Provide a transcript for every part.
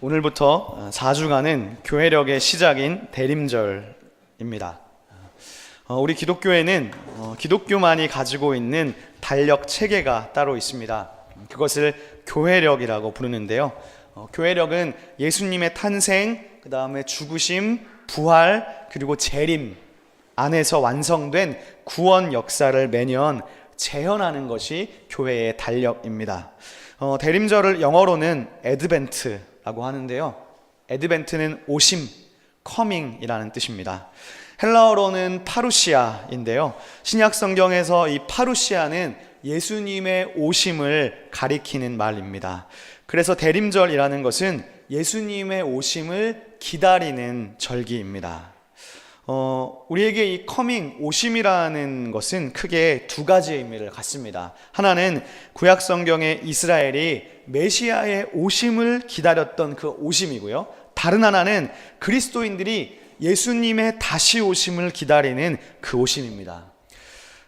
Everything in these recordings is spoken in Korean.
오늘부터 4주간은 교회력의 시작인 대림절입니다. 우리 기독교에는 기독교만이 가지고 있는 달력 체계가 따로 있습니다. 그것을 교회력이라고 부르는데요. 교회력은 예수님의 탄생, 그 다음에 죽으심, 부활, 그리고 재림 안에서 완성된 구원 역사를 매년 재현하는 것이 교회의 달력입니다. 대림절을 영어로는 애드벤트라고 하는데요. 애드벤트는 오심, 커밍이라는 뜻입니다. 헬라어로는 파루시아인데요. 신약 성경에서 이 파루시아는 예수님의 오심을 가리키는 말입니다. 그래서 대림절이라는 것은 예수님의 오심을 기다리는 절기입니다. 우리에게 이 커밍, 오심이라는 것은 크게 두 가지의 의미를 갖습니다. 하나는 구약 성경의 이스라엘이 메시아의 오심을 기다렸던 그 오심이고요. 다른 하나는 그리스도인들이 예수님의 다시 오심을 기다리는 그 오심입니다.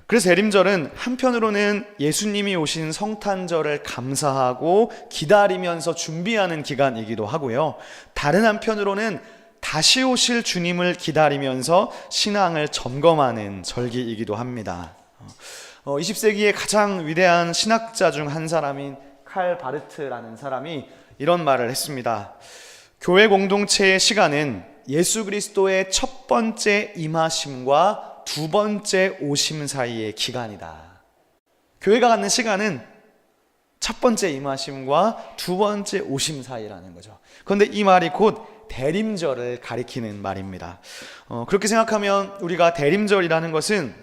그래서 대림절은 한편으로는 예수님이 오신 성탄절을 감사하고 기다리면서 준비하는 기간이기도 하고요. 다른 한편으로는 다시 오실 주님을 기다리면서 신앙을 점검하는 절기이기도 합니다. 20세기의 가장 위대한 신학자 중 한 사람인 칼 바르트라는 사람이 이런 말을 했습니다. 교회 공동체의 시간은 예수 그리스도의 첫 번째 임하심과 두 번째 오심 사이의 기간이다. 교회가 갖는 시간은 첫 번째 임하심과 두 번째 오심 사이라는 거죠. 그런데 이 말이 곧 대림절을 가리키는 말입니다. 그렇게 생각하면 우리가 대림절이라는 것은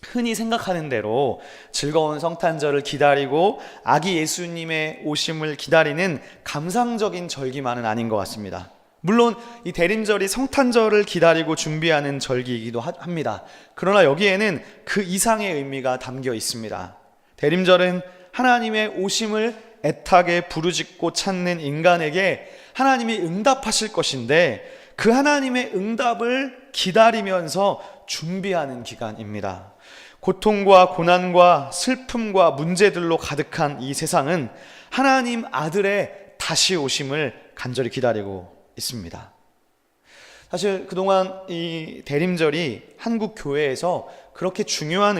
흔히 생각하는 대로 즐거운 성탄절을 기다리고 아기 예수님의 오심을 기다리는 감상적인 절기만은 아닌 것 같습니다. 물론 이 대림절이 성탄절을 기다리고 준비하는 절기이기도 합니다. 그러나 여기에는 그 이상의 의미가 담겨 있습니다. 대림절은 하나님의 오심을 애타게 부르짖고 찾는 인간에게 하나님이 응답하실 것인데 그 하나님의 응답을 기다리면서 준비하는 기간입니다. 고통과 고난과 슬픔과 문제들로 가득한 이 세상은 하나님 아들의 다시 오심을 간절히 기다리고 있습니다. 사실 그동안 이 대림절이 한국 교회에서 그렇게 중요한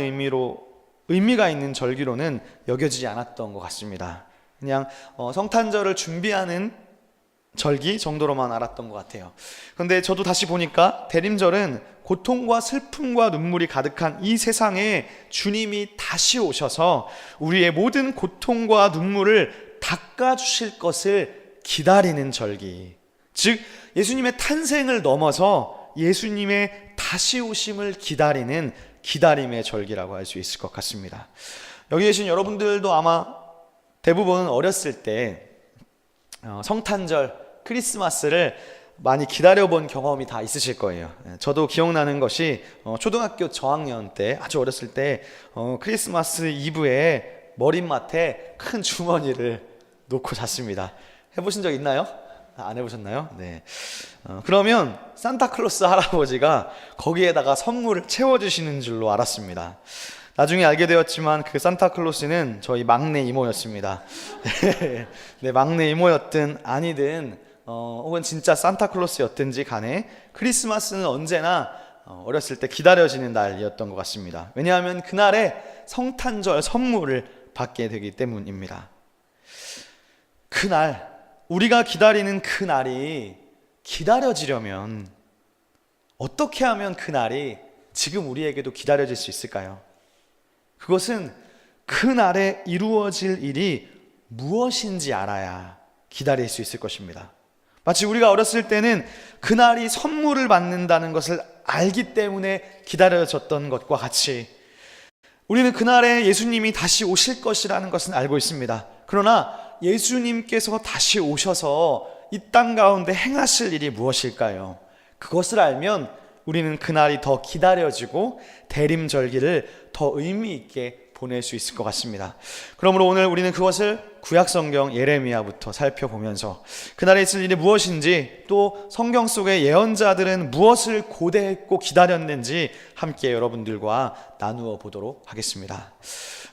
의미가 있는 절기로는 여겨지지 않았던 것 같습니다. 그냥 성탄절을 준비하는 절기 정도로만 알았던 것 같아요. 그런데 저도 다시 보니까 대림절은 고통과 슬픔과 눈물이 가득한 이 세상에 주님이 다시 오셔서 우리의 모든 고통과 눈물을 닦아주실 것을 기다리는 절기, 즉 예수님의 탄생을 넘어서 예수님의 다시 오심을 기다리는 기다림의 절기라고 할 수 있을 것 같습니다. 여기 계신 여러분들도 아마 대부분 어렸을 때 성탄절, 크리스마스를 많이 기다려본 경험이 다 있으실 거예요. 저도 기억나는 것이 초등학교 저학년 때, 아주 어렸을 때 크리스마스 이브에 머릿맡에 큰 주머니를 놓고 잤습니다. 해보신 적 있나요? 안 해보셨나요? 네. 그러면 산타클로스 할아버지가 거기에다가 선물을 채워주시는 줄로 알았습니다. 나중에 알게 되었지만 그 산타클로스는 저희 막내 이모였습니다. 네, 막내 이모였든 아니든 혹은 진짜 산타클로스였든지 간에 크리스마스는 언제나 어렸을 때 기다려지는 날이었던 것 같습니다. 왜냐하면 그날에 성탄절 선물을 받게 되기 때문입니다. 그날, 우리가 기다리는 그 날이 기다려지려면 어떻게 하면 그 날이 지금 우리에게도 기다려질 수 있을까요? 그것은 그 날에 이루어질 일이 무엇인지 알아야 기다릴 수 있을 것입니다. 마치 우리가 어렸을 때는 그날이 선물을 받는다는 것을 알기 때문에 기다려졌던 것과 같이 우리는 그날에 예수님이 다시 오실 것이라는 것은 알고 있습니다. 그러나 예수님께서 다시 오셔서 이 땅 가운데 행하실 일이 무엇일까요? 그것을 알면 우리는 그날이 더 기다려지고 대림절기를 더 의미 있게 보낼 수 있을 것 같습니다. 그러므로 오늘 우리는 그것을 구약성경 예레미야부터 살펴보면서 그날에 있을 일이 무엇인지, 또 성경 속의 예언자들은 무엇을 고대했고 기다렸는지 함께 여러분들과 나누어 보도록 하겠습니다.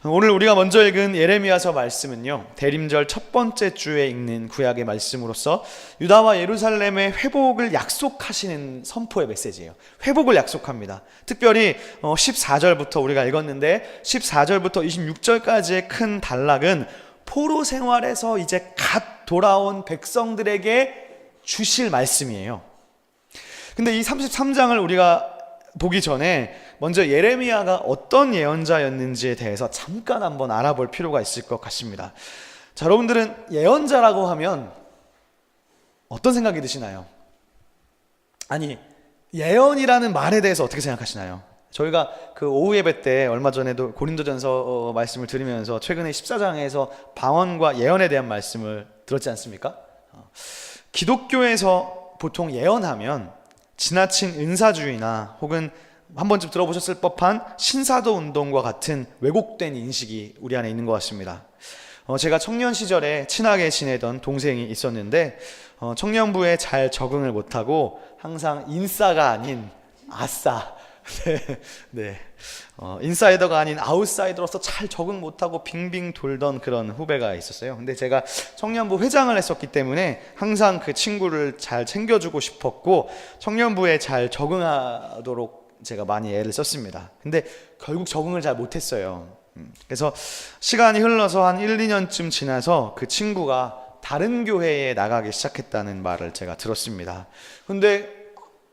오늘 우리가 먼저 읽은 예레미야서 말씀은요, 대림절 첫 번째 주에 읽는 구약의 말씀으로서 유다와 예루살렘의 회복을 약속하시는 선포의 메시지예요. 회복을 약속합니다. 특별히 14절부터 우리가 읽었는데 14절부터 26절까지의 큰 단락은 포로 생활에서 이제 갓 돌아온 백성들에게 주실 말씀이에요. 근데 이 33장을 우리가 보기 전에 먼저 예레미야가 어떤 예언자였는지에 대해서 잠깐 한번 알아볼 필요가 있을 것 같습니다. 자, 여러분들은 예언자라고 하면 어떤 생각이 드시나요? 아니, 예언이라는 말에 대해서 어떻게 생각하시나요? 저희가 그 오후 예배 때 얼마 전에도 고린도전서 말씀을 들으면서 최근에 14장에서 방언과 예언에 대한 말씀을 들었지 않습니까? 기독교에서 보통 예언하면 지나친 은사주의나 혹은 한 번쯤 들어보셨을 법한 신사도 운동과 같은 왜곡된 인식이 우리 안에 있는 것 같습니다. 제가 청년 시절에 친하게 지내던 동생이 있었는데 청년부에 잘 적응을 못하고 항상 인싸가 아닌 아싸, 네. 인사이더가 아닌 아웃사이더로서 잘 적응 못하고 빙빙 돌던 그런 후배가 있었어요. 근데 제가 청년부 회장을 했었기 때문에 항상 그 친구를 잘 챙겨주고 싶었고 청년부에 잘 적응하도록 제가 많이 애를 썼습니다. 근데 결국 적응을 잘 못했어요. 그래서 시간이 흘러서 한 1, 2년쯤 지나서 그 친구가 다른 교회에 나가기 시작했다는 말을 제가 들었습니다. 근데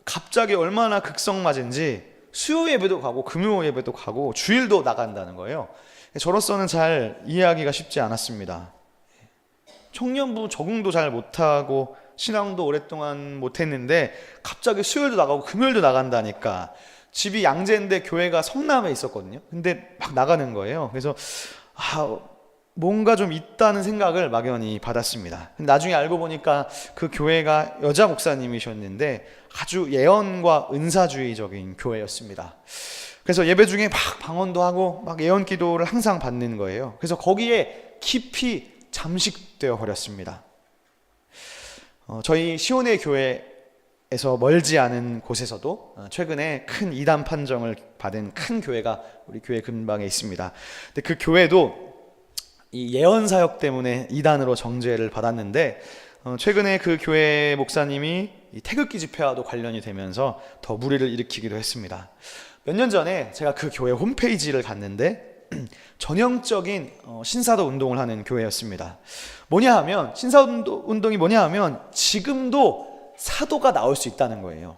갑자기 얼마나 극성맞은지 수요 예배도 가고 금요 예배도 가고 주일도 나간다는 거예요. 저로서는 잘 이해하기가 쉽지 않았습니다. 청년부 적응도 잘 못하고 신앙도 오랫동안 못했는데 갑자기 수요일도 나가고 금요일도 나간다니까. 집이 양재인데 교회가 성남에 있었거든요. 근데 막 나가는 거예요. 그래서 뭔가 좀 있다는 생각을 막연히 받았습니다. 나중에 알고 보니까 그 교회가 여자 목사님이셨는데 아주 예언과 은사주의적인 교회였습니다. 그래서 예배 중에 막 방언도 하고 막 예언 기도를 항상 받는 거예요. 그래서 거기에 깊이 잠식되어 버렸습니다. 저희 시온의 교회에서 멀지 않은 곳에서도 최근에 큰 이단 판정을 받은 큰 교회가 우리 교회 근방에 있습니다. 근데 그 교회도 이 예언 사역 때문에 이단으로 정죄를 받았는데 최근에 그 교회 목사님이 이 태극기 집회와도 관련이 되면서 더 무리를 일으키기도 했습니다. 몇 년 전에 제가 그 교회 홈페이지를 갔는데 전형적인 신사도 운동을 하는 교회였습니다. 뭐냐 하면 신사도 운동이 뭐냐 하면 지금도 사도가 나올 수 있다는 거예요.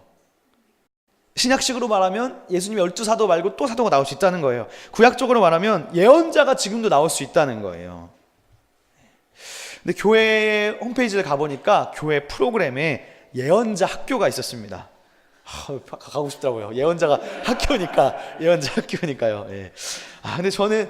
신약식으로 말하면 예수님의 12사도 말고 또 사도가 나올 수 있다는 거예요. 구약적으로 말하면 예언자가 지금도 나올 수 있다는 거예요. 근데 교회 홈페이지를 가보니까 교회 프로그램에 예언자 학교가 있었습니다. 가고 싶더라고요. 예언자 학교니까요. 예. 근데 저는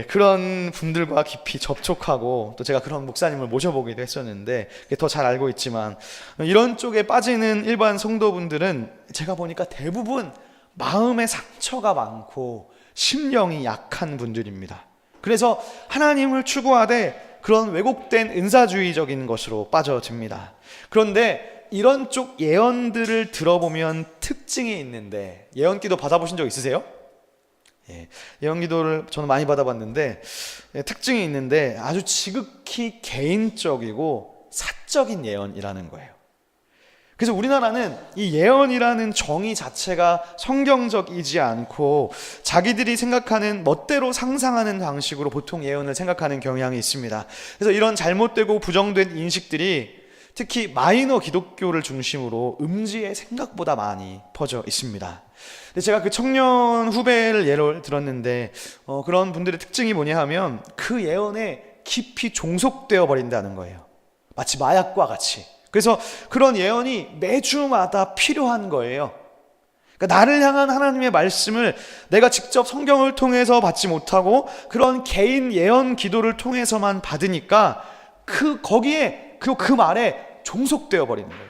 그런 분들과 깊이 접촉하고 또 제가 그런 목사님을 모셔보기도 했었는데 더 잘 알고 있지만 이런 쪽에 빠지는 일반 성도분들은 제가 보니까 대부분 마음의 상처가 많고 심령이 약한 분들입니다. 그래서 하나님을 추구하되 그런 왜곡된 은사주의적인 것으로 빠져듭니다. 그런데 이런 쪽 예언들을 들어보면 특징이 있는데, 예언기도 받아보신 적 있으세요? 예언기도를 저는 많이 받아봤는데 특징이 있는데 아주 지극히 개인적이고 사적인 예언이라는 거예요. 그래서 우리나라는 이 예언이라는 정의 자체가 성경적이지 않고 자기들이 생각하는 멋대로 상상하는 방식으로 보통 예언을 생각하는 경향이 있습니다. 그래서 이런 잘못되고 부정된 인식들이 특히 마이너 기독교를 중심으로 음지에 생각보다 많이 퍼져 있습니다. 근데 제가 그 청년 후배를 예로 들었는데 그런 분들의 특징이 뭐냐 하면 그 예언에 깊이 종속되어 버린다는 거예요. 마치 마약과 같이. 그래서 그런 예언이 매주마다 필요한 거예요. 그러니까 나를 향한 하나님의 말씀을 내가 직접 성경을 통해서 받지 못하고 그런 개인 예언 기도를 통해서만 받으니까 거기에 그 말에 종속되어 버리는 거예요.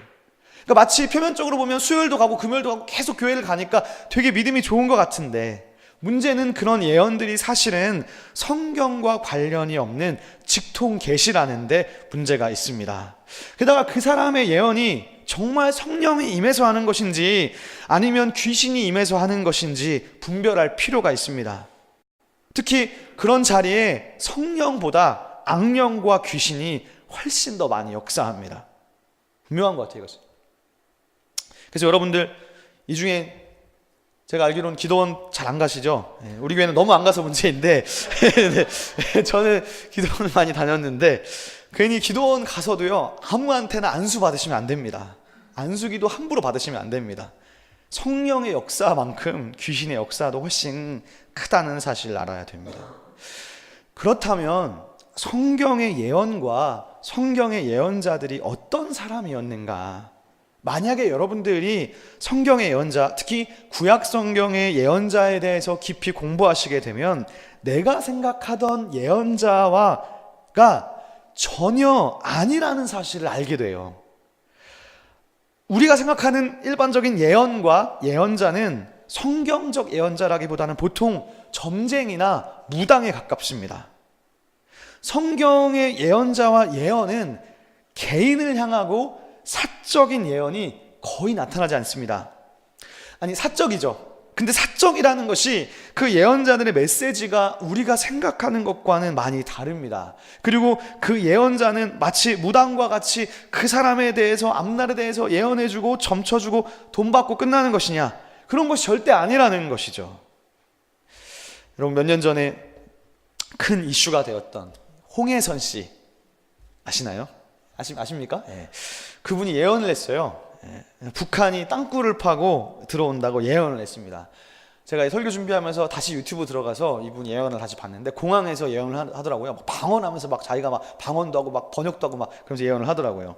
그러니까 마치 표면적으로 보면 수요일도 가고 금요일도 가고 계속 교회를 가니까 되게 믿음이 좋은 것 같은데 문제는 그런 예언들이 사실은 성경과 관련이 없는 직통 계시라는 데 문제가 있습니다. 게다가 그 사람의 예언이 정말 성령이 임해서 하는 것인지 아니면 귀신이 임해서 하는 것인지 분별할 필요가 있습니다. 특히 그런 자리에 성령보다 악령과 귀신이 훨씬 더 많이 역사합니다. 분명한 것 같아요, 이것은. 그래서 여러분들 이 중에 제가 알기로는 기도원 잘 안 가시죠? 우리 교회는 너무 안 가서 문제인데 저는 기도원을 많이 다녔는데 괜히 기도원 가서도요 아무한테나 안수 받으시면 안 됩니다. 안수기도 함부로 받으시면 안 됩니다. 성령의 역사만큼 귀신의 역사도 훨씬 크다는 사실을 알아야 됩니다. 그렇다면 성경의 예언과 성경의 예언자들이 어떤 사람이었는가? 만약에 여러분들이 성경의 예언자, 특히 구약 성경의 예언자에 대해서 깊이 공부하시게 되면 내가 생각하던 예언자와가 전혀 아니라는 사실을 알게 돼요. 우리가 생각하는 일반적인 예언과 예언자는 성경적 예언자라기보다는 보통 점쟁이나 무당에 가깝습니다. 성경의 예언자와 예언은 개인을 향하고 사적인 예언이 거의 나타나지 않습니다. 아니, 사적이죠. 근데 사적이라는 것이 그 예언자들의 메시지가 우리가 생각하는 것과는 많이 다릅니다. 그리고 그 예언자는 마치 무당과 같이 그 사람에 대해서, 앞날에 대해서 예언해주고 점쳐주고 돈 받고 끝나는 것이냐? 그런 것이 절대 아니라는 것이죠. 여러분, 몇 년 전에 큰 이슈가 되었던 홍해선 씨 아시나요? 아십니까? 네. 그분이 예언을 했어요. 북한이 땅굴을 파고 들어온다고 예언을 했습니다. 제가 설교 준비하면서 다시 유튜브 들어가서 이분 예언을 다시 봤는데 공항에서 예언을 하더라고요. 막 방언하면서 막 자기가 막 방언도 하고 막 번역도 하고 막 그러면서 예언을 하더라고요.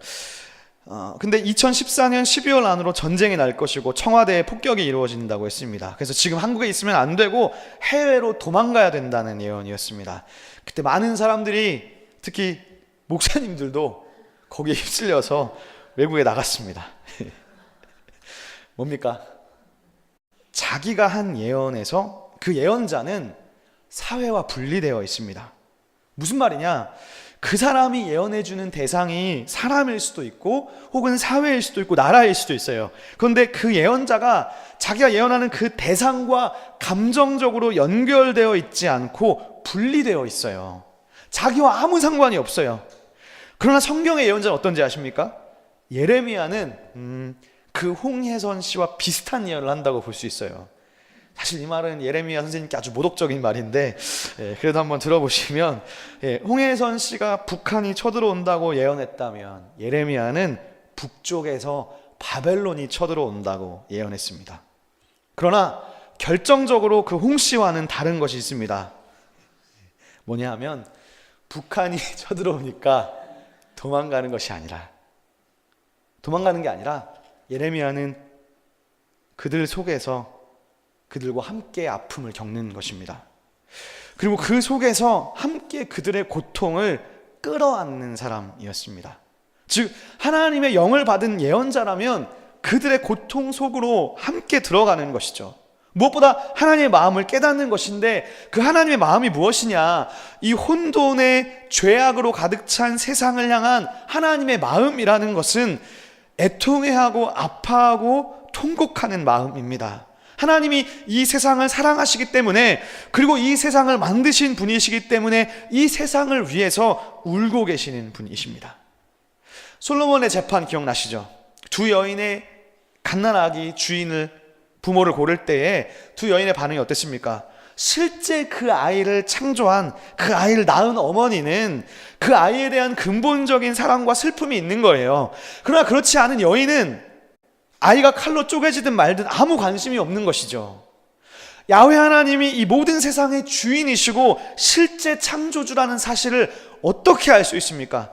근데 2014년 12월 안으로 전쟁이 날 것이고 청와대에 폭격이 이루어진다고 했습니다. 그래서 지금 한국에 있으면 안 되고 해외로 도망가야 된다는 예언이었습니다. 그때 많은 사람들이, 특히 목사님들도 거기에 휩쓸려서 외국에 나갔습니다. 뭡니까? 자기가 한 예언에서 그 예언자는 사회와 분리되어 있습니다. 무슨 말이냐? 그 사람이 예언해주는 대상이 사람일 수도 있고 혹은 사회일 수도 있고 나라일 수도 있어요. 그런데 그 예언자가 자기가 예언하는 그 대상과 감정적으로 연결되어 있지 않고 분리되어 있어요. 자기와 아무 상관이 없어요. 그러나 성경의 예언자는 어떤지 아십니까? 예레미야는 그 홍혜선 씨와 비슷한 예언을 한다고 볼 수 있어요. 사실 이 말은 예레미야 선생님께 아주 모독적인 말인데 그래도 한번 들어보시면, 홍혜선 씨가 북한이 쳐들어온다고 예언했다면 예레미야는 북쪽에서 바벨론이 쳐들어온다고 예언했습니다. 그러나 결정적으로 그 홍 씨와는 다른 것이 있습니다. 뭐냐 하면 북한이 쳐들어오니까 도망가는 것이 아니라, 도망가는 게 아니라 예레미야는 그들 속에서 그들과 함께 아픔을 겪는 것입니다. 그리고 그 속에서 함께 그들의 고통을 끌어안는 사람이었습니다. 즉 하나님의 영을 받은 예언자라면 그들의 고통 속으로 함께 들어가는 것이죠. 무엇보다 하나님의 마음을 깨닫는 것인데, 그 하나님의 마음이 무엇이냐? 이 혼돈의 죄악으로 가득 찬 세상을 향한 하나님의 마음이라는 것은 애통해하고 아파하고 통곡하는 마음입니다. 하나님이 이 세상을 사랑하시기 때문에, 그리고 이 세상을 만드신 분이시기 때문에 이 세상을 위해서 울고 계시는 분이십니다. 솔로몬의 재판 기억나시죠? 두 여인의 갓난아기 부모를 고를 때에 두 여인의 반응이 어땠습니까? 실제 그 아이를 창조한, 그 아이를 낳은 어머니는 그 아이에 대한 근본적인 사랑과 슬픔이 있는 거예요. 그러나 그렇지 않은 여인은 아이가 칼로 쪼개지든 말든 아무 관심이 없는 것이죠. 야훼 하나님이 이 모든 세상의 주인이시고 실제 창조주라는 사실을 어떻게 알 수 있습니까?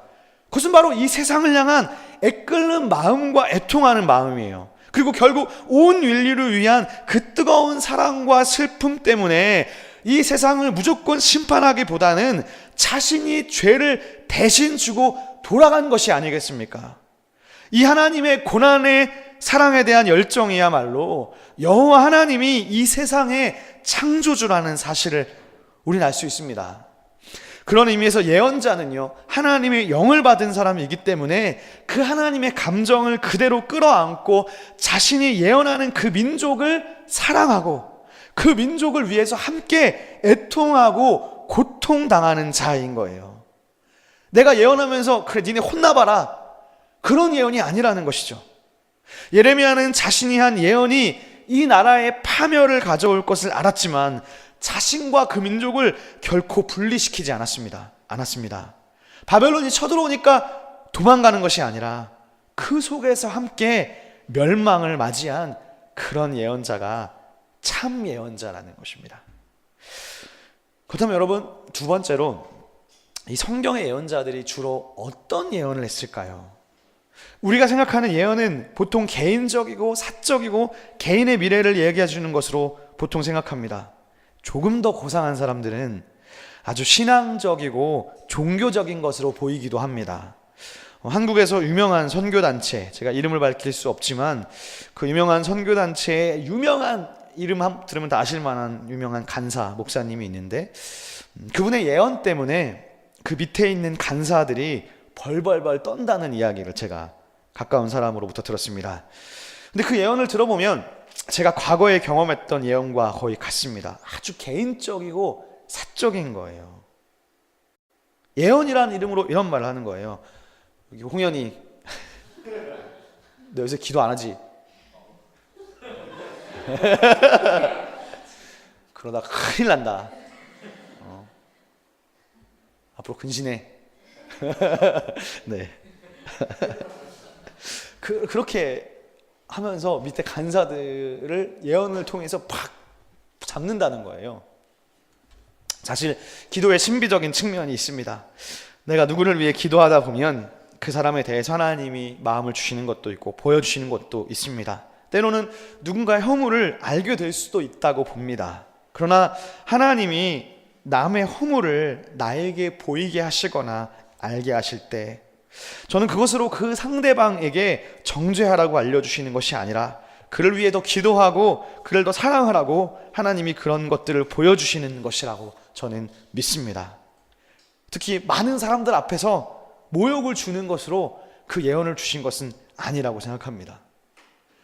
그것은 바로 이 세상을 향한 애끓는 마음과 애통하는 마음이에요. 그리고 결국 온 인류를 위한 그 뜨거운 사랑과 슬픔 때문에 이 세상을 무조건 심판하기보다는 자신이 죄를 대신 주고 돌아간 것이 아니겠습니까? 이 하나님의 고난의 사랑에 대한 열정이야말로 여호와 하나님이 이 세상의 창조주라는 사실을 우리는 알 수 있습니다. 그런 의미에서 예언자는요, 하나님의 영을 받은 사람이기 때문에 그 하나님의 감정을 그대로 끌어안고 자신이 예언하는 그 민족을 사랑하고 그 민족을 위해서 함께 애통하고 고통당하는 자인 거예요. 내가 예언하면서 그래 니네 혼나봐라, 그런 예언이 아니라는 것이죠. 예레미야는 자신이 한 예언이 이 나라의 파멸을 가져올 것을 알았지만 자신과 그 민족을 결코 분리시키지 않았습니다. 바벨론이 쳐들어오니까 도망가는 것이 아니라 그 속에서 함께 멸망을 맞이한 그런 예언자가 참 예언자라는 것입니다. 그렇다면 여러분, 두 번째로 이 성경의 예언자들이 주로 어떤 예언을 했을까요? 우리가 생각하는 예언은 보통 개인적이고 사적이고 개인의 미래를 얘기해 주는 것으로 보통 생각합니다. 조금 더 고상한 사람들은 아주 신앙적이고 종교적인 것으로 보이기도 합니다. 한국에서 유명한 선교단체, 제가 이름을 밝힐 수 없지만 그 유명한 선교단체의 유명한 이름 들으면 다 아실 만한 유명한 간사 목사님이 있는데, 그분의 예언 때문에 그 밑에 있는 간사들이 벌벌벌 떤다는 이야기를 제가 가까운 사람으로부터 들었습니다. 근데 그 예언을 들어보면 제가 과거에 경험했던 예언과 거의 같습니다. 아주 개인적이고 사적인 거예요. 예언이라는 이름으로 이런 말을 하는 거예요. 여기 홍현이, 너 요새 기도 안 하지? 그러다 큰일 난다. 앞으로 근신해. 네. 그렇게 하면서 밑에 간사들을 예언을 통해서 팍 잡는다는 거예요. 사실 기도의 신비적인 측면이 있습니다. 내가 누구를 위해 기도하다 보면 그 사람에 대해서 하나님이 마음을 주시는 것도 있고 보여주시는 것도 있습니다. 때로는 누군가의 허물을 알게 될 수도 있다고 봅니다. 그러나 하나님이 남의 허물을 나에게 보이게 하시거나 알게 하실 때 저는 그것으로 그 상대방에게 정죄하라고 알려주시는 것이 아니라 그를 위해 더 기도하고 그를 더 사랑하라고 하나님이 그런 것들을 보여주시는 것이라고 저는 믿습니다. 특히 많은 사람들 앞에서 모욕을 주는 것으로 그 예언을 주신 것은 아니라고 생각합니다.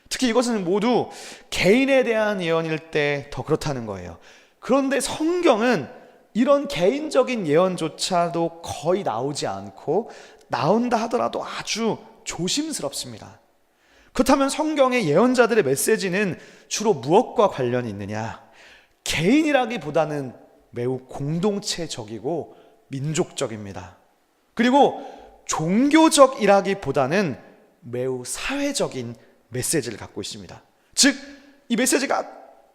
특히 이것은 모두 개인에 대한 예언일 때 더 그렇다는 거예요. 그런데 성경은 이런 개인적인 예언조차도 거의 나오지 않고 나온다 하더라도 아주 조심스럽습니다. 그렇다면 성경의 예언자들의 메시지는 주로 무엇과 관련이 있느냐? 개인이라기보다는 매우 공동체적이고 민족적입니다. 그리고 종교적이라기보다는 매우 사회적인 메시지를 갖고 있습니다. 즉, 이 메시지가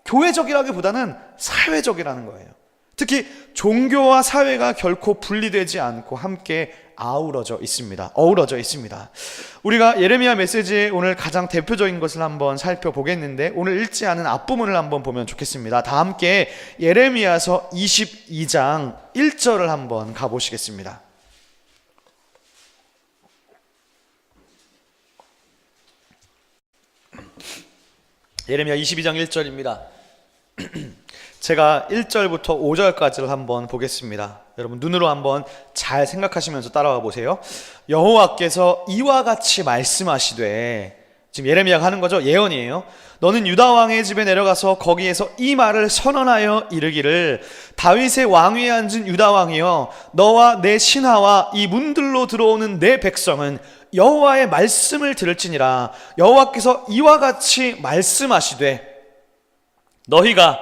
교회적이라기보다는 사회적이라는 거예요. 특히 종교와 사회가 결코 분리되지 않고 함께 어우러져 있습니다. 우리가 예레미야 메시지의 오늘 가장 대표적인 것을 한번 살펴보겠는데, 오늘 읽지 않은 앞부분을 한번 보면 좋겠습니다. 다 함께 예레미야서 22장 1절을 한번 가보시겠습니다. 예레미야 22장 1절입니다. 제가 1절부터 5절까지를 한번 보겠습니다. 여러분 눈으로 한번 잘 생각하시면서 따라와 보세요. 여호와께서 이와 같이 말씀하시되, 지금 예레미야가 하는 거죠. 예언이에요. 너는 유다 왕의 집에 내려가서 거기에서 이 말을 선언하여 이르기를, 다윗의 왕위에 앉은 유다 왕이여, 너와 내 신하와 이 문들로 들어오는 내 백성은 여호와의 말씀을 들을지니라. 여호와께서 이와 같이 말씀하시되, 너희가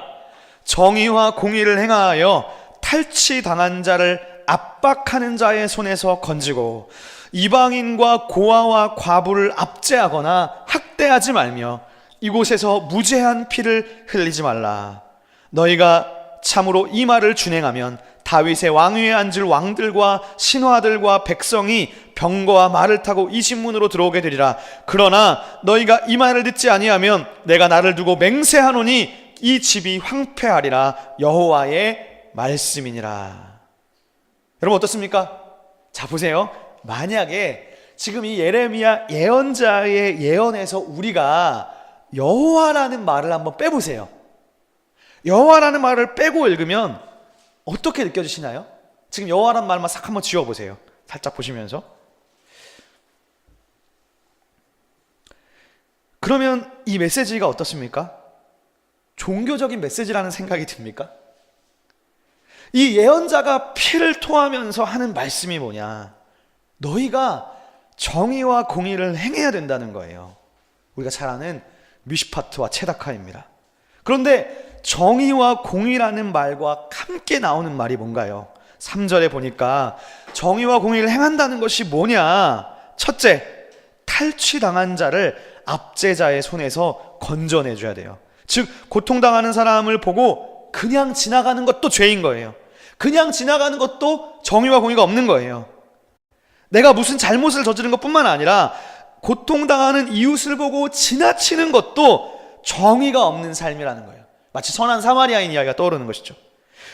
정의와 공의를 행하여 탈취당한 자를 압박하는 자의 손에서 건지고 이방인과 고아와 과부를 압제하거나 학대하지 말며 이곳에서 무죄한 피를 흘리지 말라. 너희가 참으로 이 말을 준행하면 다윗의 왕위에 앉을 왕들과 신하들과 백성이 병거와 말을 타고 이 신문으로 들어오게 되리라. 그러나 너희가 이 말을 듣지 아니하면 내가 나를 두고 맹세하노니 이 집이 황폐하리라. 여호와의 말씀이니라. 여러분 어떻습니까? 자 보세요. 만약에 지금 이 예레미야 예언자의 예언에서 우리가 여호와라는 말을 한번 빼보세요. 여호와라는 말을 빼고 읽으면 어떻게 느껴지시나요? 지금 여호와라는 말만 싹 한번 지워보세요. 살짝 보시면서. 그러면 이 메시지가 어떻습니까? 종교적인 메시지라는 생각이 듭니까? 이 예언자가 피를 토하면서 하는 말씀이 뭐냐? 너희가 정의와 공의를 행해야 된다는 거예요. 우리가 잘 아는 미슈파트와 체다카입니다. 그런데 정의와 공의라는 말과 함께 나오는 말이 뭔가요? 3절에 보니까 정의와 공의를 행한다는 것이 뭐냐? 첫째, 탈취당한 자를 압제자의 손에서 건져내줘야 돼요. 즉 고통당하는 사람을 보고 그냥 지나가는 것도 죄인 거예요. 그냥 지나가는 것도 정의와 공의가 없는 거예요. 내가 무슨 잘못을 저지른 것뿐만 아니라 고통당하는 이웃을 보고 지나치는 것도 정의가 없는 삶이라는 거예요. 마치 선한 사마리아인 이야기가 떠오르는 것이죠.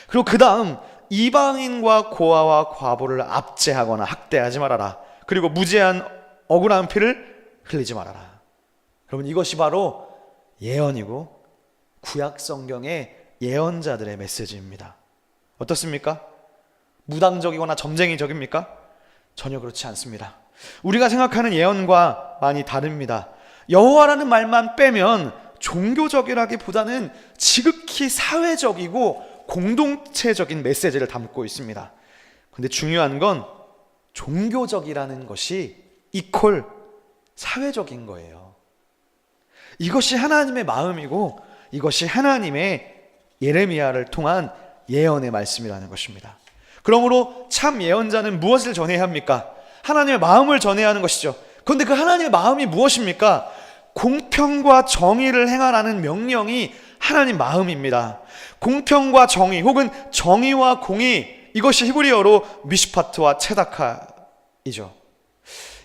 그리고 그 다음 이방인과 고아와 과부를 압제하거나 학대하지 말아라. 그리고 무죄한 억울한 피를 흘리지 말아라. 여러분, 이것이 바로 예언이고 구약 성경의 예언자들의 메시지입니다. 어떻습니까? 무당적이거나 점쟁이적입니까? 전혀 그렇지 않습니다. 우리가 생각하는 예언과 많이 다릅니다. 여호와라는 말만 빼면 종교적이라기보다는 지극히 사회적이고 공동체적인 메시지를 담고 있습니다. 그런데 중요한 건 종교적이라는 것이 이퀄 사회적인 거예요. 이것이 하나님의 마음이고 이것이 하나님의 예레미야를 통한 예언의 말씀이라는 것입니다. 그러므로 참 예언자는 무엇을 전해야 합니까? 하나님의 마음을 전해야 하는 것이죠. 그런데 그 하나님의 마음이 무엇입니까? 공평과 정의를 행하라는 명령이 하나님 마음입니다. 공평과 정의 혹은 정의와 공의, 이것이 히브리어로 미슈파트와 체다카이죠.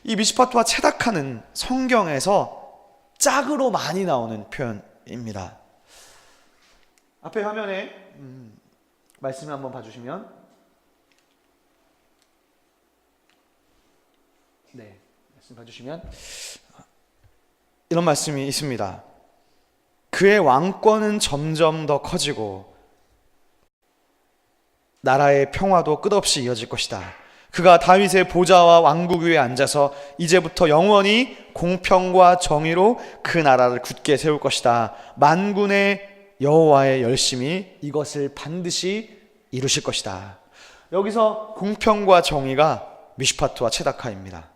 이 미슈파트와 체다카는 성경에서 짝으로 많이 나오는 표현입니다. 앞에 화면에 말씀을 한번 봐주시면, 네, 말씀 봐주시면 이런 말씀이 있습니다. 그의 왕권은 점점 더 커지고 나라의 평화도 끝없이 이어질 것이다. 그가 다윗의 보좌와 왕국 위에 앉아서 이제부터 영원히 공평과 정의로 그 나라를 굳게 세울 것이다. 만군의 여호와의 열심히 이것을 반드시 이루실 것이다. 여기서 공평과 정의가 미슈파트와 체다카입니다.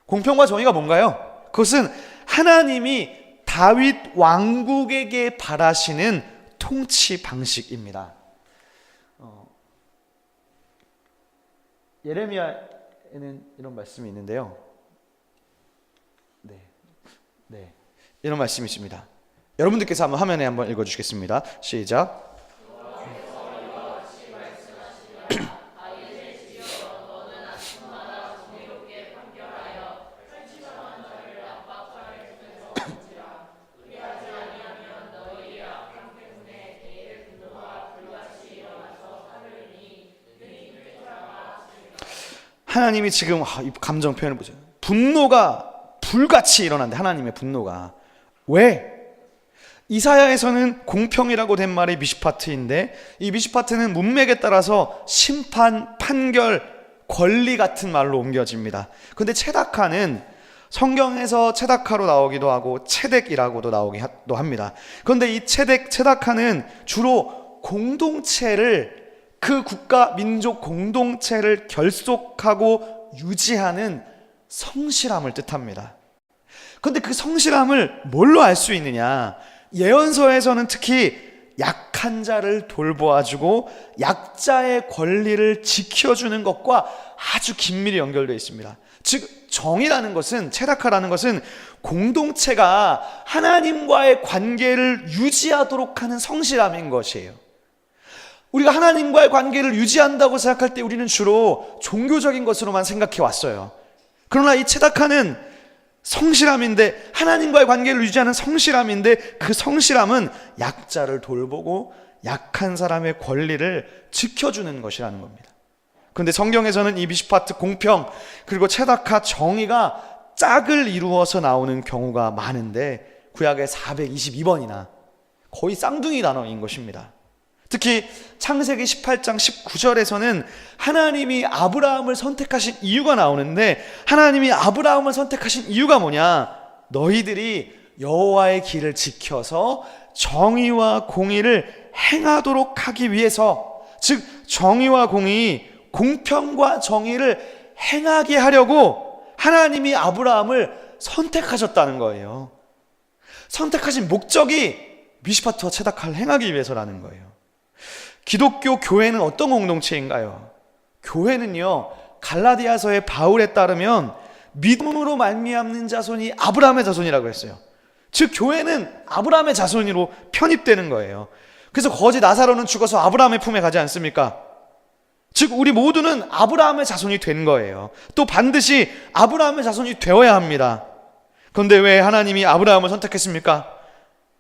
공평과 정의가 뭔가요? 그것은 하나님이 다윗 왕국에게 바라시는 통치 방식입니다. 예레미야에는 이런 말씀이 있는데요. 이런 말씀이 있습니다. 여러분들께서 한번 화면에 한번 읽어주시겠습니다. 시작. 하나님이 지금 이 감정 표현을 보세요. 분노가 불같이 일어난대. 하나님의 분노가. 왜? 이사야에서는 공평이라고 된 말이 미슈파트인데, 이 미슈파트는 문맥에 따라서 심판, 판결, 권리 같은 말로 옮겨집니다. 그런데 체다카는 성경에서 체다카로 나오기도 하고 체덱이라고도 나오기도 합니다. 그런데 이 체다카는 주로 공동체를, 그 국가 민족 공동체를 결속하고 유지하는 성실함을 뜻합니다. 그런데 그 성실함을 뭘로 알 수 있느냐? 예언서에서는 특히 약한 자를 돌보아주고 약자의 권리를 지켜주는 것과 아주 긴밀히 연결되어 있습니다. 즉 정의라는 것은, 체다카라는 것은 공동체가 하나님과의 관계를 유지하도록 하는 성실함인 것이에요. 우리가 하나님과의 관계를 유지한다고 생각할 때 우리는 주로 종교적인 것으로만 생각해 왔어요. 그러나 이 체다카는 성실함인데, 하나님과의 관계를 유지하는 성실함인데, 그 성실함은 약자를 돌보고 약한 사람의 권리를 지켜주는 것이라는 겁니다. 그런데 성경에서는 이 미슈파트 공평 그리고 체다카 정의가 짝을 이루어서 나오는 경우가 많은데 구약에 422번이나 거의 쌍둥이 단어인 것입니다. 특히 창세기 18장 19절에서는 하나님이 아브라함을 선택하신 이유가 나오는데 하나님이 아브라함을 선택하신 이유가 뭐냐? 너희들이 여호와의 길을 지켜서 정의와 공의를 행하도록 하기 위해서, 즉 정의와 공의, 공평과 정의를 행하게 하려고 하나님이 아브라함을 선택하셨다는 거예요. 선택하신 목적이 미슈파트와 체다카를 행하기 위해서라는 거예요. 기독교 교회는 어떤 공동체인가요? 교회는요, 갈라디아서의 바울에 따르면 믿음으로 말미암는 자손이 아브라함의 자손이라고 했어요. 즉 교회는 아브라함의 자손으로 편입되는 거예요. 그래서 거지 나사로는 죽어서 아브라함의 품에 가지 않습니까? 즉 우리 모두는 아브라함의 자손이 된 거예요. 또 반드시 아브라함의 자손이 되어야 합니다. 그런데 왜 하나님이 아브라함을 선택했습니까?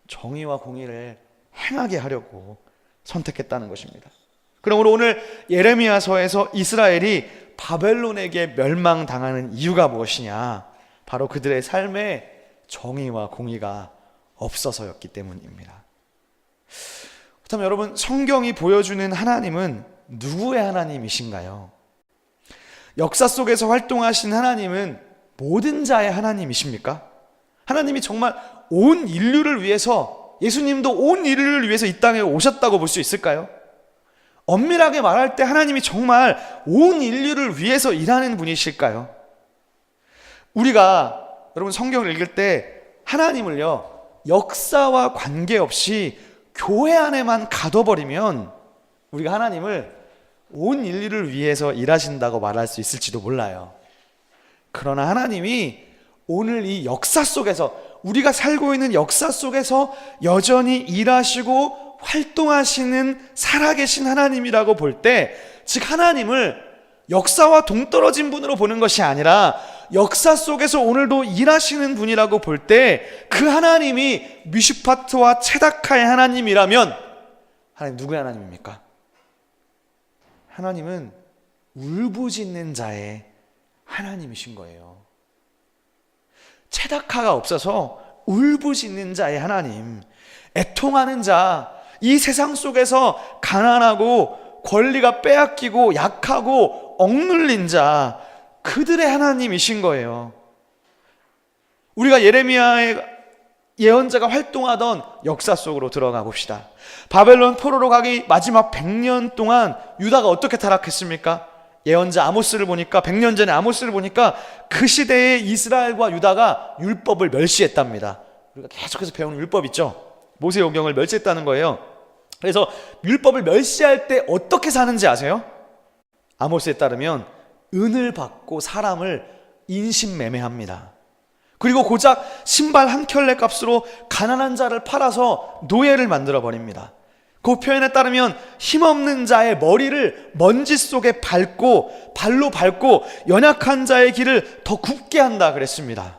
정의와 공의를 행하게 하려고 선택했다는 것입니다. 그러므로 오늘 예레미야서에서 이스라엘이 바벨론에게 멸망당하는 이유가 무엇이냐? 바로 그들의 삶에 정의와 공의가 없어서였기 때문입니다. 그렇다면 여러분, 성경이 보여주는 하나님은 누구의 하나님이신가요? 역사 속에서 활동하신 하나님은 모든 자의 하나님이십니까? 하나님이 정말 온 인류를 위해서, 예수님도 온 인류를 위해서 이 땅에 오셨다고 볼 수 있을까요? 엄밀하게 말할 때 하나님이 정말 온 인류를 위해서 일하는 분이실까요? 우리가 여러분 성경을 읽을 때 하나님을요, 역사와 관계없이 교회 안에만 가둬버리면 우리가 하나님을 온 인류를 위해서 일하신다고 말할 수 있을지도 몰라요. 그러나 하나님이 오늘 이 역사 속에서, 우리가 살고 있는 역사 속에서 여전히 일하시고 활동하시는 살아계신 하나님이라고 볼 때, 즉 하나님을 역사와 동떨어진 분으로 보는 것이 아니라 역사 속에서 오늘도 일하시는 분이라고 볼 때 그 하나님이 미슈파트와 체다카의 하나님이라면 하나님 누구의 하나님입니까? 하나님은 울부짖는 자의 하나님이신 거예요. 체다카가 없어서 울부짖는 자의 하나님, 애통하는 자, 이 세상 속에서 가난하고 권리가 빼앗기고 약하고 억눌린 자, 그들의 하나님이신 거예요. 우리가 예레미야의 예언자가 활동하던 역사 속으로 들어가 봅시다. 바벨론 포로로 가기 마지막 100년 동안 유다가 어떻게 타락했습니까? 예언자 아모스를 보니까, 100년 전에 아모스를 보니까 그 시대에 이스라엘과 유다가 율법을 멸시했답니다. 우리가 계속해서 배우는 율법 있죠? 모세오경을 멸시했다는 거예요. 그래서 율법을 멸시할 때 어떻게 사는지 아세요? 아모스에 따르면 은을 받고 사람을 인신매매합니다. 그리고 고작 신발 한 켤레 값으로 가난한 자를 팔아서 노예를 만들어 버립니다. 그 표현에 따르면 힘없는 자의 머리를 먼지 속에 밟고, 발로 밟고 연약한 자의 길을 더 굽게 한다 그랬습니다.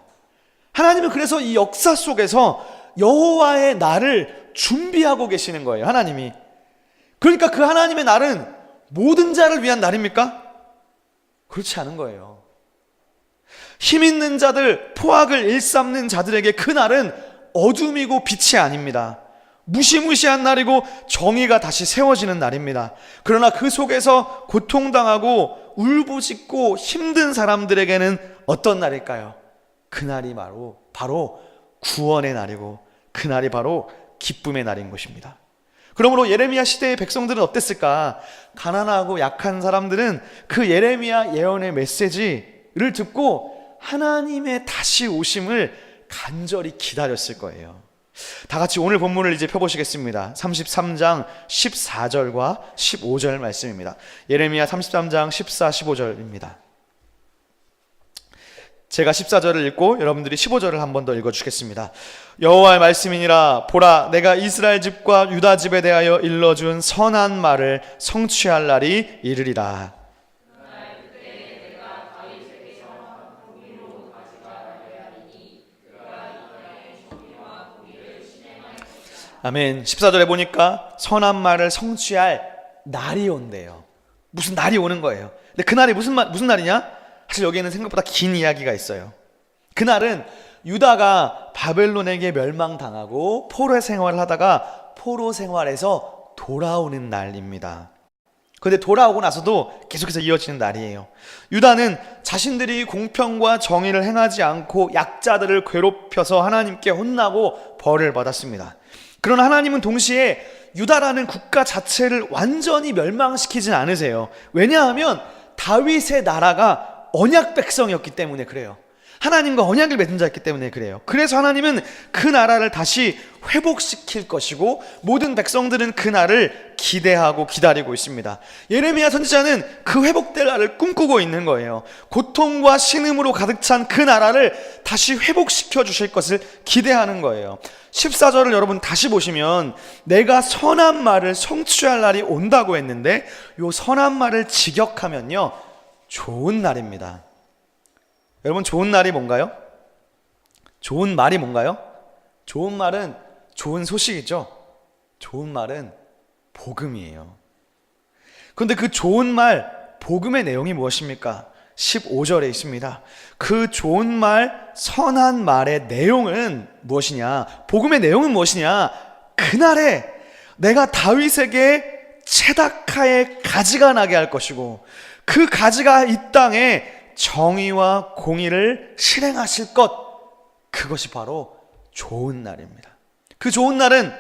하나님은 그래서 이 역사 속에서 여호와의 날을 준비하고 계시는 거예요. 하나님이. 그러니까 그 하나님의 날은 모든 자를 위한 날입니까? 그렇지 않은 거예요. 힘 있는 자들, 포악을 일삼는 자들에게 그 날은 어둠이고 빛이 아닙니다. 무시무시한 날이고 정의가 다시 세워지는 날입니다. 그러나 그 속에서 고통당하고 울부짖고 힘든 사람들에게는 어떤 날일까요? 그날이 바로 구원의 날이고 그날이 바로 기쁨의 날인 것입니다. 그러므로 예레미야 시대의 백성들은 어땠을까? 가난하고 약한 사람들은 그 예레미야 예언의 메시지를 듣고 하나님의 다시 오심을 간절히 기다렸을 거예요. 다 같이 오늘 본문을 이제 펴보시겠습니다. 33장 14절과 15절 말씀입니다. 예레미야 33장 14, 15절입니다. 제가 14절을 읽고 여러분들이 15절을 한 번 더 읽어주겠습니다. 여호와의 말씀이니라. 보라, 내가 이스라엘 집과 유다 집에 대하여 일러준 선한 말을 성취할 날이 이르리라. 아멘. 14절에 보니까 선한 말을 성취할 날이 온대요. 무슨 날이 오는 거예요. 근데 그 날이 무슨 날이냐? 사실 여기에는 생각보다 긴 이야기가 있어요. 그날은 유다가 바벨론에게 멸망당하고 포로 생활을 하다가 포로 생활에서 돌아오는 날입니다. 그런데 돌아오고 나서도 계속해서 이어지는 날이에요. 유다는 자신들이 공평과 정의를 행하지 않고 약자들을 괴롭혀서 하나님께 혼나고 벌을 받았습니다. 그러나 하나님은 동시에 유다라는 국가 자체를 완전히 멸망시키진 않으세요. 왜냐하면 다윗의 나라가 언약 백성이었기 때문에 그래요. 하나님과 언약을 맺은 자였기 때문에 그래요. 그래서 하나님은 그 나라를 다시 회복시킬 것이고 모든 백성들은 그 날을 기대하고 기다리고 있습니다. 예레미야 선지자는 그 회복될 날을 꿈꾸고 있는 거예요. 고통과 신음으로 가득 찬 그 나라를 다시 회복시켜 주실 것을 기대하는 거예요. 14절을 여러분 다시 보시면 내가 선한 말을 성취할 날이 온다고 했는데 요 선한 말을 직역하면요 좋은 날입니다. 여러분 좋은 날이 뭔가요? 좋은 말이 뭔가요? 좋은 말은 좋은 소식이죠. 좋은 말은 복음이에요. 그런데 그 좋은 말, 복음의 내용이 무엇입니까? 15절에 있습니다. 그 좋은 말, 선한 말의 내용은 무엇이냐? 복음의 내용은 무엇이냐? 그날에 내가 다윗에게 체다카의 가지가 나게 할 것이고 그 가지가 이 땅에 정의와 공의를 실행하실 것, 그것이 바로 좋은 날입니다. 그 좋은 날은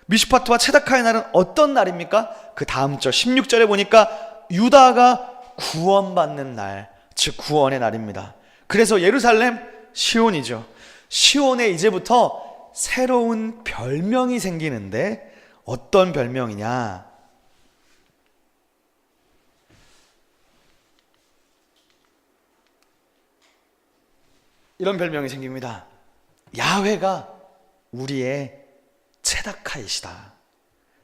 미슈파트와 체다카의 날은 어떤 날입니까? 그 다음 절 16절에 보니까 유다가 구원받는 날, 즉 구원의 날입니다. 그래서 예루살렘 시온이죠. 시온에 이제부터 새로운 별명이 생기는데 어떤 별명이냐? 이런 별명이 생깁니다. 야훼가 우리의 체다카이시다.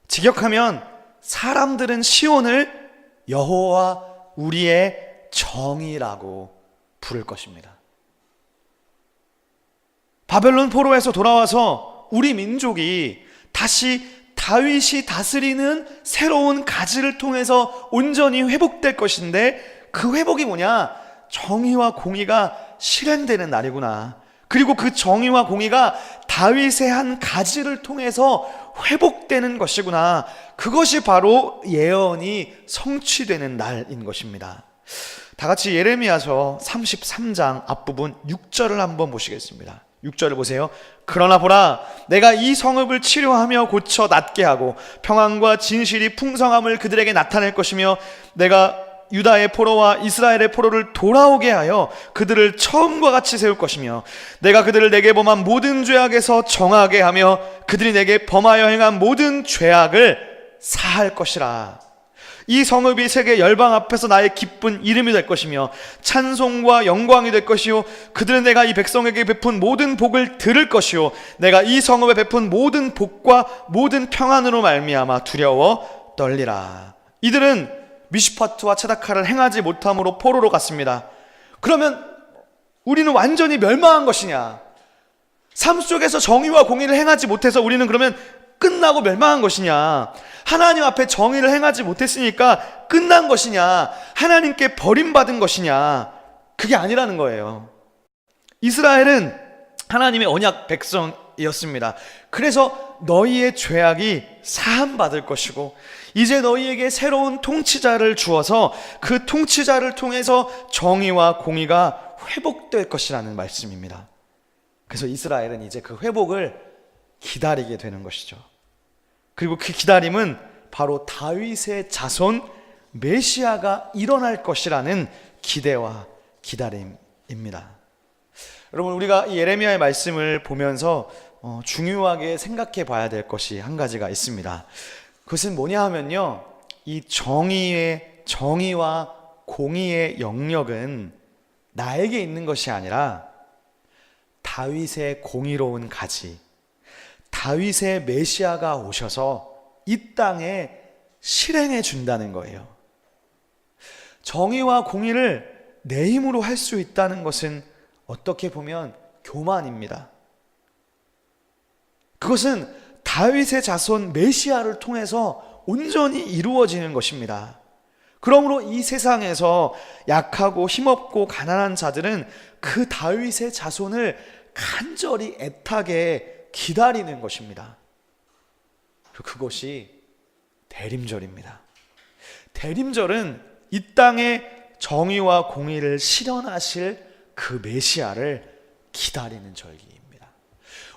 직역하면 사람들은 시온을 여호와 우리의 정의라고 부를 것입니다. 바벨론 포로에서 돌아와서 우리 민족이 다시 다윗이 다스리는 새로운 가지를 통해서 온전히 회복될 것인데 그 회복이 뭐냐? 정의와 공의가 실행되는 날이구나. 그리고 그 정의와 공의가 다윗의 한 가지를 통해서 회복되는 것이구나. 그것이 바로 예언이 성취되는 날인 것입니다. 다 같이 예레미야서 33장 앞부분 6절을 한번 보시겠습니다. 6절을 보세요. 그러나 보라, 내가 이 성읍을 치료하며 고쳐 낫게 하고 평안과 진실이 풍성함을 그들에게 나타낼 것이며 내가 유다의 포로와 이스라엘의 포로를 돌아오게 하여 그들을 처음과 같이 세울 것이며 내가 그들을 내게 범한 모든 죄악에서 정하게 하며 그들이 내게 범하여 행한 모든 죄악을 사할 것이라. 이 성읍이 세계 열방 앞에서 나의 기쁜 이름이 될 것이며 찬송과 영광이 될 것이요 그들은 내가 이 백성에게 베푼 모든 복을 들을 것이요 내가 이 성읍에 베푼 모든 복과 모든 평안으로 말미암아 두려워 떨리라. 이들은 미슈파트와 체다카를 행하지 못함으로 포로로 갔습니다. 그러면 우리는 완전히 멸망한 것이냐? 삶 속에서 정의와 공의를 행하지 못해서 우리는 그러면 끝나고 멸망한 것이냐? 하나님 앞에 정의를 행하지 못했으니까 끝난 것이냐? 하나님께 버림받은 것이냐? 그게 아니라는 거예요. 이스라엘은 하나님의 언약 백성이었습니다. 그래서 너희의 죄악이 사함받을 것이고 이제 너희에게 새로운 통치자를 주어서 그 통치자를 통해서 정의와 공의가 회복될 것이라는 말씀입니다. 그래서 이스라엘은 이제 그 회복을 기다리게 되는 것이죠. 그리고 그 기다림은 바로 다윗의 자손 메시아가 일어날 것이라는 기대와 기다림입니다. 여러분, 우리가 이 예레미야의 말씀을 보면서 중요하게 생각해 봐야 될 것이 한 가지가 있습니다. 그것은 뭐냐 하면요, 이 정의와 공의의 영역은 나에게 있는 것이 아니라 다윗의 공의로운 가지, 다윗의 메시아가 오셔서 이 땅에 실행해 준다는 거예요. 정의와 공의를 내 힘으로 할 수 있다는 것은 어떻게 보면 교만입니다. 그것은 다윗의 자손 메시아를 통해서 온전히 이루어지는 것입니다. 그러므로 이 세상에서 약하고 힘없고 가난한 자들은 그 다윗의 자손을 간절히 애타게 기다리는 것입니다. 그리고 그것이 대림절입니다. 대림절은 이 땅에 정의와 공의를 실현하실 그 메시아를 기다리는 절기입니다.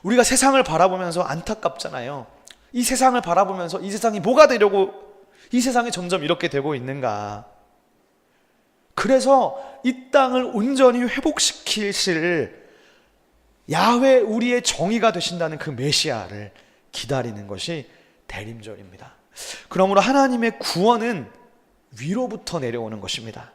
우리가 세상을 바라보면서 안타깝잖아요. 이 세상을 바라보면서 이 세상이 뭐가 되려고, 이 세상이 점점 이렇게 되고 있는가. 그래서 이 땅을 온전히 회복시키실 야훼 우리의 정의가 되신다는 그 메시아를 기다리는 것이 대림절입니다. 그러므로 하나님의 구원은 위로부터 내려오는 것입니다.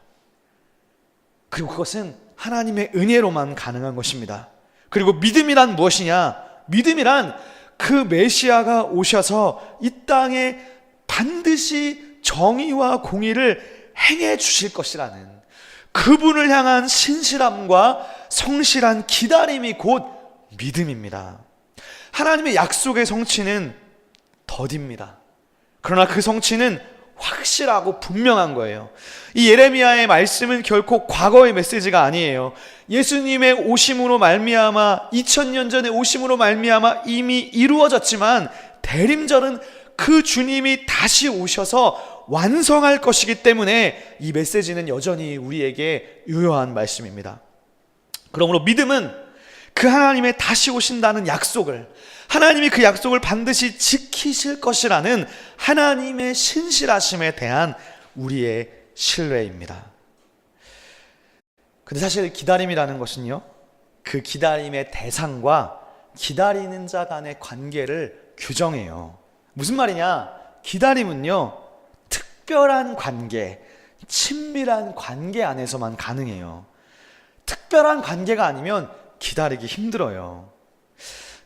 그리고 그것은 하나님의 은혜로만 가능한 것입니다. 그리고 믿음이란 무엇이냐? 믿음이란 그 메시아가 오셔서 이 땅에 반드시 정의와 공의를 행해 주실 것이라는 그분을 향한 신실함과 성실한 기다림이 곧 믿음입니다. 하나님의 약속의 성취는 더딥니다. 그러나 그 성취는 확실하고 분명한 거예요. 이 예레미야의 말씀은 결코 과거의 메시지가 아니에요. 예수님의 오심으로 말미암아 2000년 전에 오심으로 말미암아 이미 이루어졌지만 대림절은 그 주님이 다시 오셔서 완성할 것이기 때문에 이 메시지는 여전히 우리에게 유효한 말씀입니다. 그러므로 믿음은 그 하나님의 다시 오신다는 약속을, 하나님이 그 약속을 반드시 지키실 것이라는 하나님의 신실하심에 대한 우리의 신뢰입니다. 근데 사실 기다림이라는 것은요, 그 기다림의 대상과 기다리는 자 간의 관계를 규정해요. 무슨 말이냐? 기다림은요, 특별한 관계, 친밀한 관계 안에서만 가능해요. 특별한 관계가 아니면 기다리기 힘들어요.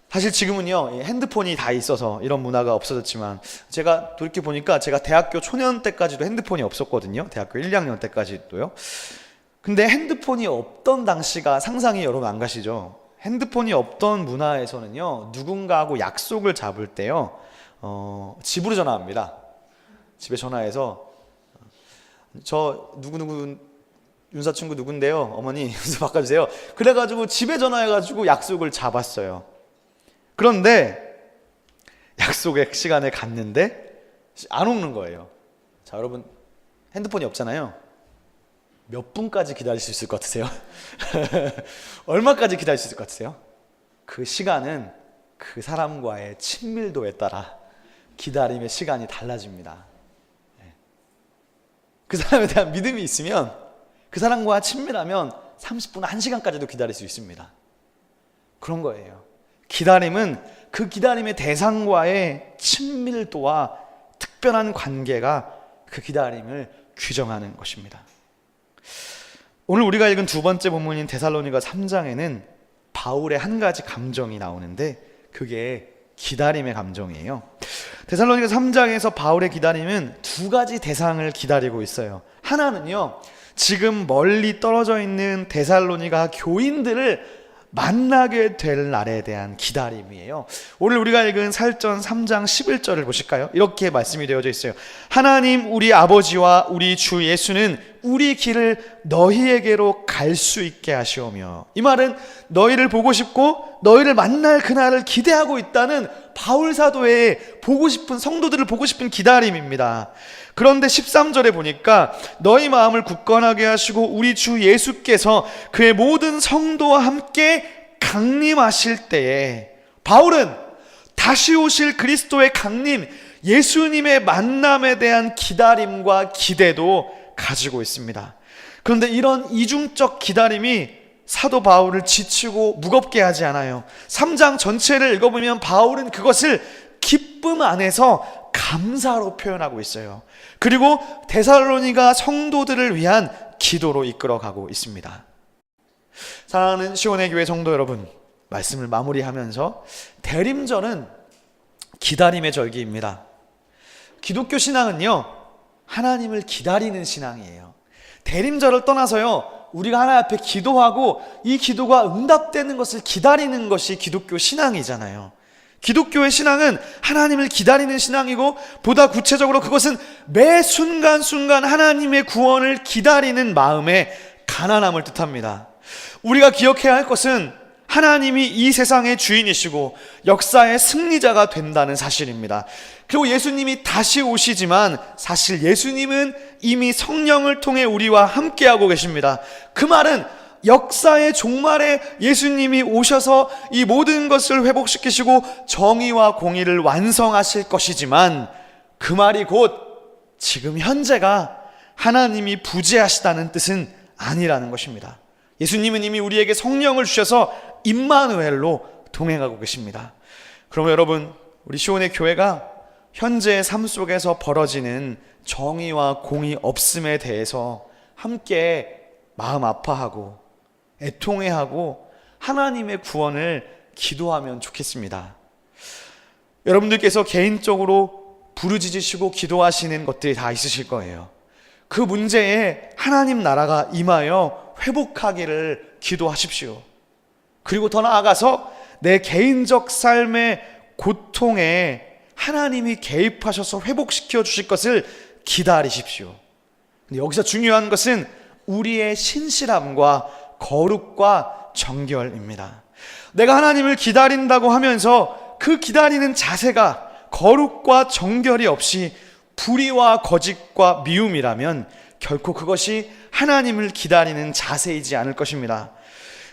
사실 지금은요, 핸드폰이 다 있어서 이런 문화가 없어졌지만, 제가 돌이켜보니까 제가 대학교 초년 때까지도 핸드폰이 없었거든요. 대학교 1, 2학년 때까지도요. 근데 핸드폰이 없던 당시가 상상이 여러분 안 가시죠? 핸드폰이 없던 문화에서는요, 누군가하고 약속을 잡을 때요, 집으로 전화합니다. 집에 전화해서 저 누구누구 윤사친구 누군데요, 어머니 윤서 바꿔주세요. 그래가지고 집에 전화해가지고 약속을 잡았어요. 그런데 약속의 시간에 갔는데 안 오는 거예요. 자, 여러분 핸드폰이 없잖아요. 몇 분까지 기다릴 수 있을 것 같으세요? 얼마까지 기다릴 수 있을 것 같으세요? 그 시간은 그 사람과의 친밀도에 따라 기다림의 시간이 달라집니다. 그 사람에 대한 믿음이 있으면, 그 사람과 친밀하면 30분, 1시간까지도 기다릴 수 있습니다. 그런 거예요. 기다림은 그 기다림의 대상과의 친밀도와 특별한 관계가 그 기다림을 규정하는 것입니다. 오늘 우리가 읽은 두 번째 본문인 데살로니가 3장에는 바울의 한 가지 감정이 나오는데 그게 기다림의 감정이에요. 데살로니가 3장에서 바울의 기다림은 두 가지 대상을 기다리고 있어요. 하나는요, 지금 멀리 떨어져 있는 데살로니가 교인들을 만나게 될 날에 대한 기다림이에요. 오늘 우리가 읽은 살전 3장 11절을 보실까요? 이렇게 말씀이 되어져 있어요. 하나님 우리 아버지와 우리 주 예수는 우리 길을 너희에게로 갈 수 있게 하시오며, 이 말은 너희를 보고 싶고 너희를 만날 그날을 기대하고 있다는 바울 사도의 보고 싶은, 성도들을 보고 싶은 기다림입니다. 그런데 13절에 보니까 너희 마음을 굳건하게 하시고 우리 주 예수께서 그의 모든 성도와 함께 강림하실 때에, 바울은 다시 오실 그리스도의 강림, 예수님의 만남에 대한 기다림과 기대도 가지고 있습니다. 그런데 이런 이중적 기다림이 사도 바울을 지치고 무겁게 하지 않아요. 3장 전체를 읽어보면 바울은 그것을 기쁨 안에서 감사로 표현하고 있어요. 그리고 데살로니가 성도들을 위한 기도로 이끌어가고 있습니다. 사랑하는 시온의 교회 성도 여러분, 말씀을 마무리하면서 대림절은 기다림의 절기입니다. 기독교 신앙은요, 하나님을 기다리는 신앙이에요. 대림절을 떠나서요, 우리가 하나님 앞에 기도하고 이 기도가 응답되는 것을 기다리는 것이 기독교 신앙이잖아요. 기독교의 신앙은 하나님을 기다리는 신앙이고, 보다 구체적으로 그것은 매 순간순간 하나님의 구원을 기다리는 마음의 가난함을 뜻합니다. 우리가 기억해야 할 것은 하나님이 이 세상의 주인이시고 역사의 승리자가 된다는 사실입니다. 그리고 예수님이 다시 오시지만 사실 예수님은 이미 성령을 통해 우리와 함께하고 계십니다. 그 말은 역사의 종말에 예수님이 오셔서 이 모든 것을 회복시키시고 정의와 공의를 완성하실 것이지만, 그 말이 곧 지금 현재가 하나님이 부재하시다는 뜻은 아니라는 것입니다. 예수님은 이미 우리에게 성령을 주셔서 임마누엘로 동행하고 계십니다. 그러면 여러분, 우리 시온의 교회가 현재의 삶 속에서 벌어지는 정의와 공의 없음에 대해서 함께 마음 아파하고 애통해하고 하나님의 구원을 기도하면 좋겠습니다. 여러분들께서 개인적으로 부르짖으시고 기도하시는 것들이 다 있으실 거예요. 그 문제에 하나님 나라가 임하여 회복하기를 기도하십시오. 그리고 더 나아가서 내 개인적 삶의 고통에 하나님이 개입하셔서 회복시켜 주실 것을 기다리십시오. 근데 여기서 중요한 것은 우리의 신실함과 거룩과 정결입니다. 내가 하나님을 기다린다고 하면서 그 기다리는 자세가 거룩과 정결이 없이 불의와 거짓과 미움이라면 결코 그것이 하나님을 기다리는 자세이지 않을 것입니다.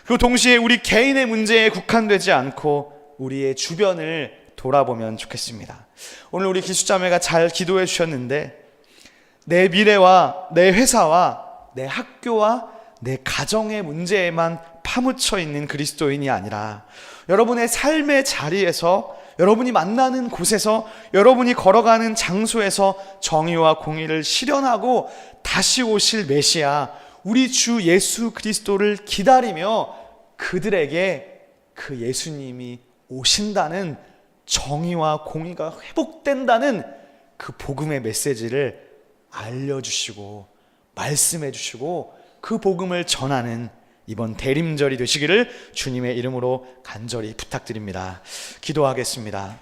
그리고 동시에 우리 개인의 문제에 국한되지 않고 우리의 주변을 돌아보면 좋겠습니다. 오늘 우리 기수자매가 잘 기도해 주셨는데, 내 미래와 내 회사와 내 학교와 내 가정의 문제에만 파묻혀 있는 그리스도인이 아니라 여러분의 삶의 자리에서, 여러분이 만나는 곳에서, 여러분이 걸어가는 장소에서 정의와 공의를 실현하고 다시 오실 메시아 우리 주 예수 그리스도를 기다리며 그들에게 그 예수님이 오신다는, 정의와 공의가 회복된다는 그 복음의 메시지를 알려주시고 말씀해 주시고 그 복음을 전하는 이번 대림절이 되시기를 주님의 이름으로 간절히 부탁드립니다. 기도하겠습니다.